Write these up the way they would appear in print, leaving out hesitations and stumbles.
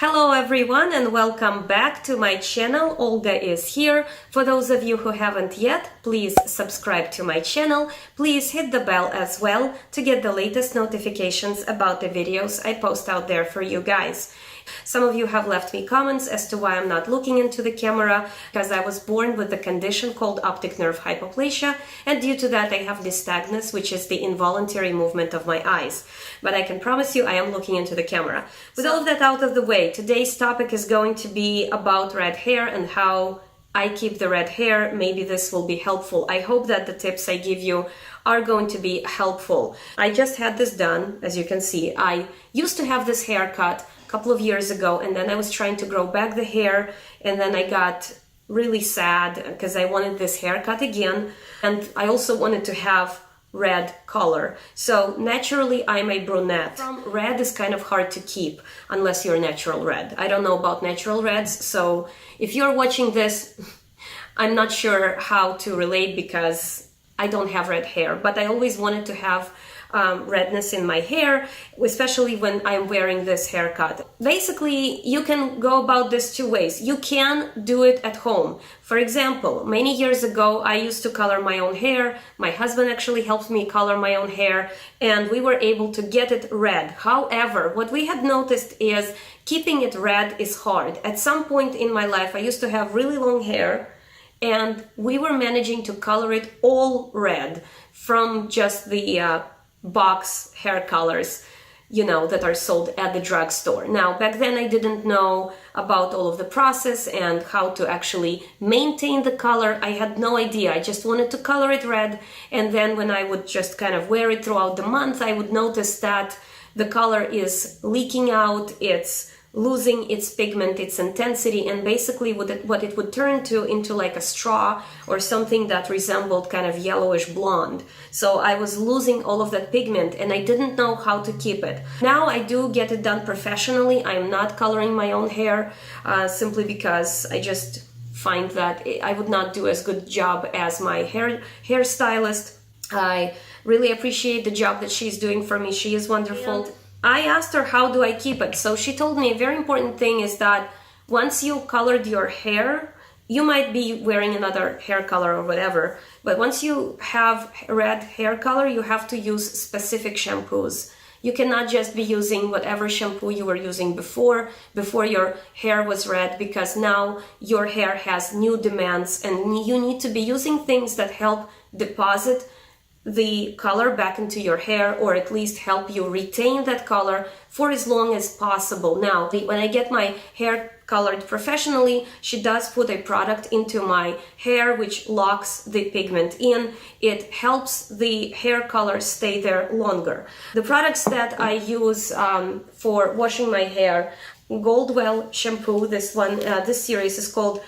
Hello everyone and welcome back to my channel. Olga is here. For those of you who haven't yet, please subscribe to my channel. Please hit the bell as well to get the latest notifications about the videos I post out there for you guys. Some of you have left me comments as to why I'm not looking into the camera, because I was born with a condition called optic nerve hypoplasia, and due to that I have nystagmus, which is the involuntary movement of my eyes. But I can promise you I am looking into the camera. With all of that out of the way, today's topic is going to be about red hair and how I keep the red hair. Maybe this will be helpful. I hope that the tips I give you are going to be helpful. I just had this done, as you can see. I used to have this haircut couple of years ago, and then I was trying to grow back the hair, and then I got really sad because I wanted this haircut again, and I also wanted to have red color. So naturally I'm a brunette. Red is kind of hard to keep unless you're natural red. I don't know about natural reds, so if you're watching this, I'm not sure how to relate because I don't have red hair, but I always wanted to have redness in my hair, especially when I'm wearing this haircut. Basically, you can go about this two ways. You can do it at home. For example, many years ago, I used to color my own hair. My husband actually helped me color my own hair, and we were able to get it red. However, what we had noticed is keeping it red is hard. At some point in my life, I used to have really long hair, and we were managing to color it all red from just the box hair colors, you know, that are sold at the drugstore. Now, back then I didn't know about all of the process and how to actually maintain the color. I had no idea. I just wanted to color it red, and then when I would just kind of wear it throughout the month, I would notice that the color is leaking out, it's losing its pigment, its intensity, and basically what it would turn to into like a straw or something that resembled kind of yellowish blonde. So I was losing all of that pigment and I didn't know how to keep it. Now I do get it done professionally. I'm not coloring my own hair simply because I just find that I would not do as good job as my hairstylist. I really appreciate the job that she's doing for me. She is wonderful. And I asked her, how do I keep it? So she told me a very important thing is that once you colored your hair, you might be wearing another hair color or whatever, but once you have red hair color, you have to use specific shampoos. You cannot just be using whatever shampoo you were using before your hair was red, because now your hair has new demands and you need to be using things that help deposit the color back into your hair, or at least help you retain that color for as long as possible. Now, when I get my hair colored professionally, she does put a product into my hair which locks the pigment in. It helps the hair color stay there longer. The products that I use for washing my hair: Goldwell shampoo. This series is called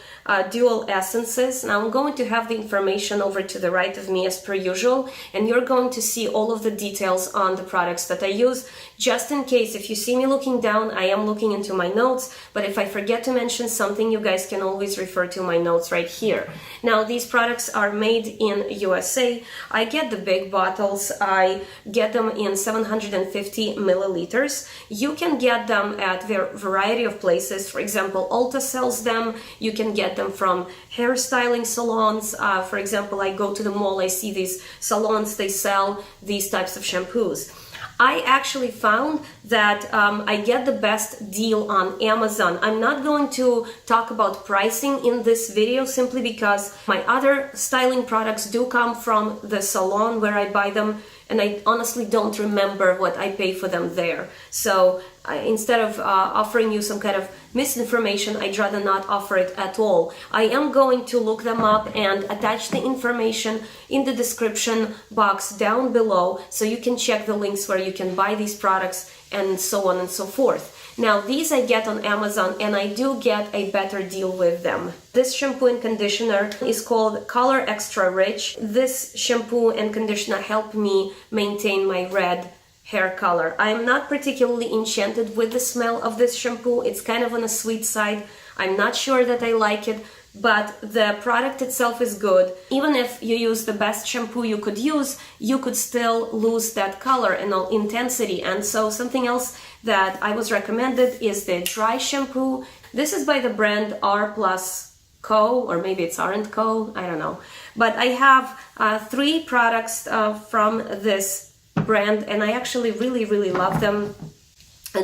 Dual Essences. Now I'm going to have the information over to the right of me as per usual, and you're going to see all of the details on the products that I use. Just in case, if you see me looking down, I am looking into my notes, but if I forget to mention something, you guys can always refer to my notes right here. Now, these products are made in USA. I get the big bottles. I get them in 750 milliliters. You can get them at a variety of places. For example, Ulta sells them. You can get them from hairstyling salons. For example, I go to the mall, I see these salons, they sell these types of shampoos. I actually found that I get the best deal on Amazon. I'm not going to talk about pricing in this video simply because my other styling products do come from the salon where I buy them, and I honestly don't remember what I pay for them there. So instead of offering you some kind of misinformation, I'd rather not offer it at all. I am going to look them up and attach the information in the description box down below, so you can check the links where you can buy these products and so on and so forth. Now, these I get on Amazon, and I do get a better deal with them. This shampoo and conditioner is called Color Extra Rich. This shampoo and conditioner help me maintain my red hair color. I'm not particularly enchanted with the smell of this shampoo. It's kind of on a sweet side. I'm not sure that I like it but the product itself is good. Even if you use the best shampoo you could use, you could still lose that color and intensity. And so something else that I was recommended is the dry shampoo. This is by the brand R+Co, or maybe it's R+Co, I don't know. But I have 3 products from this brand, and I actually really love them.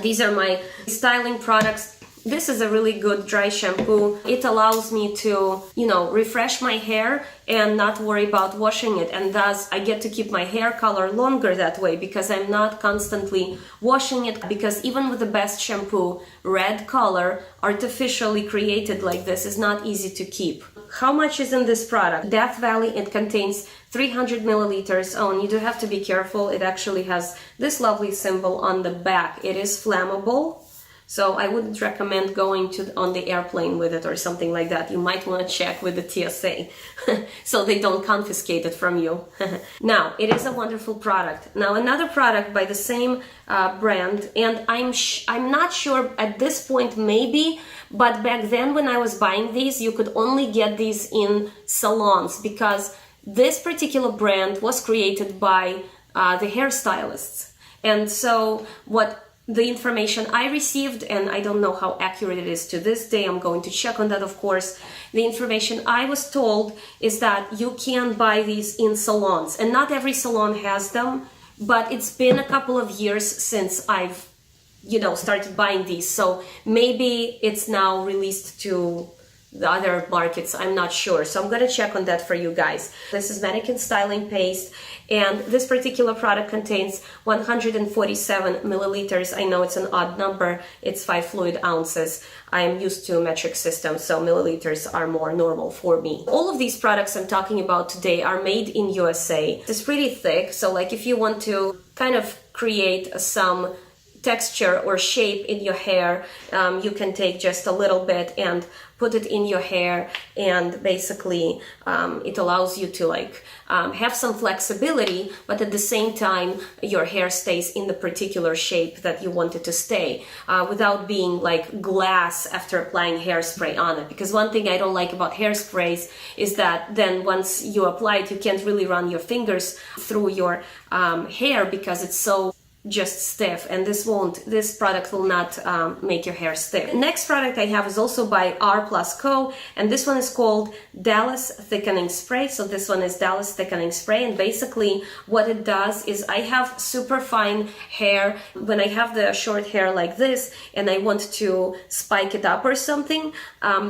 These are my styling products. This is a really good dry shampoo. It allows me to, refresh my hair and not worry about washing it. And thus, I get to keep my hair color longer that way because I'm not constantly washing it. Because even with the best shampoo, red color, artificially created like this, is not easy to keep. How much is in this product? Death Valley, it contains 300 milliliters. Oh, and you do have to be careful. It actually has this lovely symbol on the back. It is flammable. So I wouldn't recommend going on the airplane with it or something like that. You might want to check with the TSA so they don't confiscate it from you. Now, it is a wonderful product. Now, another product by the same brand, and I'm not sure at this point, maybe, but back then when I was buying these, you could only get these in salons because this particular brand was created by the hairstylists. And so the information I received, and I don't know how accurate it is to this day, I'm going to check on that, of course. The information I was told is that you can buy these in salons, and not every salon has them, but it's been a couple of years since I've, started buying these, so maybe it's now released to the other markets, I'm not sure. So I'm gonna check on that for you guys. This is Mannequin Styling Paste, and this particular product contains 147 milliliters. I know it's an odd number, it's 5 fluid ounces. I am used to metric system, so milliliters are more normal for me. All of these products I'm talking about today are made in USA. It's pretty thick, so like if you want to kind of create some texture or shape in your hair, you can take just a little bit and put it in your hair, and basically it allows you to have some flexibility, but at the same time your hair stays in the particular shape that you want it to stay, without being like glass after applying hairspray on it. Because one thing I don't like about hairsprays is that then once you apply it, you can't really run your fingers through your hair because it's so just stiff, and this product will not make your hair stiff. Next product I have is also by R+Co, and this one is called Dallas Thickening Spray. So this one is Dallas Thickening Spray, and basically what it does is I have super fine hair. When I have the short hair like this and I want to spike it up or something,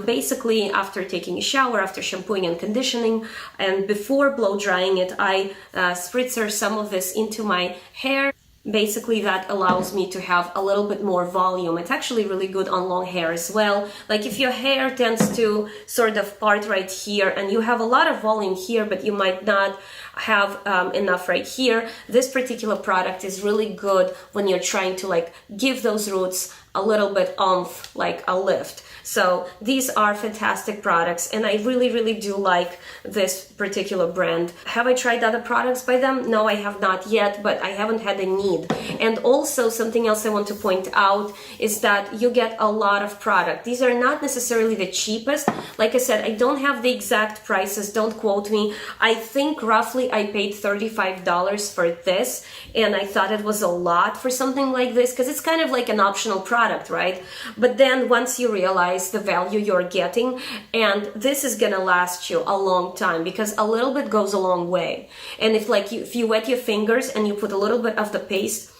basically after taking a shower, after shampooing and conditioning, and before blow drying it, I spritzer some of this into my hair. Basically that allows me to have a little bit more volume. It's actually really good on long hair as well. Like if your hair tends to sort of part right here and you have a lot of volume here, but you might not have enough right here, this particular product is really good when you're trying to give those roots a little bit oomph, like a lift. So these are fantastic products, and I really do like this particular brand. Have I tried other products by them? No, I have not yet, but I haven't had a need. And also something else I want to point out is that you get a lot of product. These are not necessarily the cheapest. Like I said, I don't have the exact prices, don't quote me. I think roughly I paid $35 for this, and I thought it was a lot for something like this because it's kind of like an optional product, right? But then once you realize the value you're getting, and this is gonna last you a long time because a little bit goes a long way. And if you wet your fingers and you put a little bit of the paste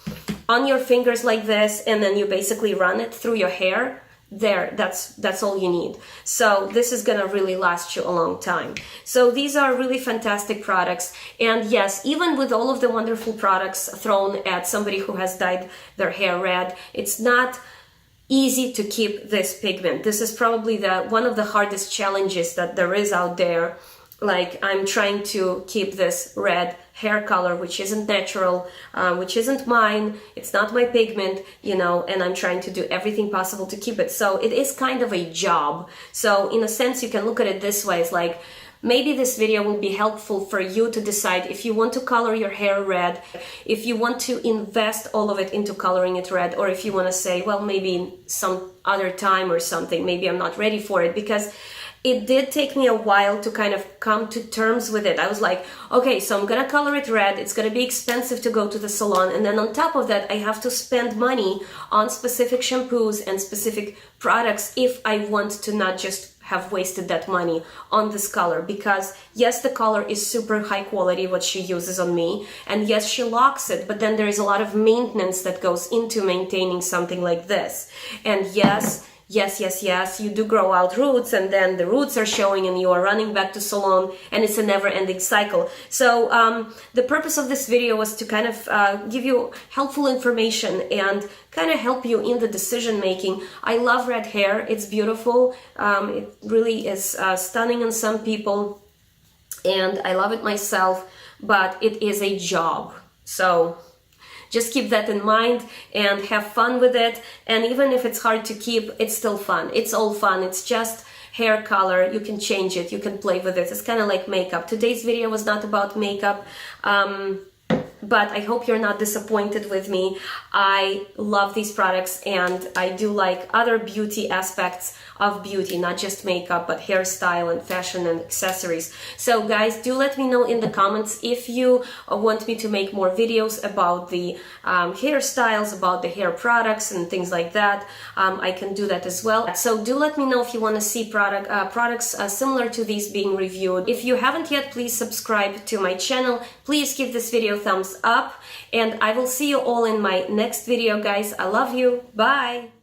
on your fingers like this, and then you basically run it through your hair, that's all you need. So this is gonna really last you a long time. So these are really fantastic products, and yes, even with all of the wonderful products thrown at somebody who has dyed their hair red, it's not easy to keep this pigment. This is probably one of the hardest challenges that there is out there. Like I'm trying to keep this red hair color, which isn't natural, which isn't mine, it's not my pigment, and I'm trying to do everything possible to keep it. So it is kind of a job. So in a sense, you can look at it this way. It's like, maybe this video will be helpful for you to decide if you want to color your hair red, if you want to invest all of it into coloring it red, or if you want to say, well, maybe some other time or something, maybe I'm not ready for it. Because it did take me a while to kind of come to terms with it. I was like, okay, so I'm gonna color it red, it's gonna be expensive to go to the salon, and then on top of that I have to spend money on specific shampoos and specific products if I want to not just have wasted that money on this color. Because yes, the color is super high quality what she uses on me, and yes, she locks it, but then there is a lot of maintenance that goes into maintaining something like this. And yes, you do grow out roots, and then the roots are showing and you are running back to salon, and it's a never-ending cycle. So the purpose of this video was to kind of give you helpful information and kind of help you in the decision making. I love red hair, it's beautiful, it really is stunning on some people, and I love it myself, but it is a job. So just keep that in mind and have fun with it. And even if it's hard to keep, it's still fun. It's all fun. It's just hair color. You can change it. You can play with it. It's kind of like makeup. Today's video was not about makeup. But I hope you're not disappointed with me. I love these products, and I do like other beauty aspects of beauty, not just makeup, but hairstyle and fashion and accessories. So guys, do let me know in the comments if you want me to make more videos about the hairstyles, about the hair products and things like that. I can do that as well. So do let me know if you want to see products similar to these being reviewed. If you haven't yet, please subscribe to my channel. Please give this video a thumbs up, and I will see you all in my next video, guys. I love you. Bye.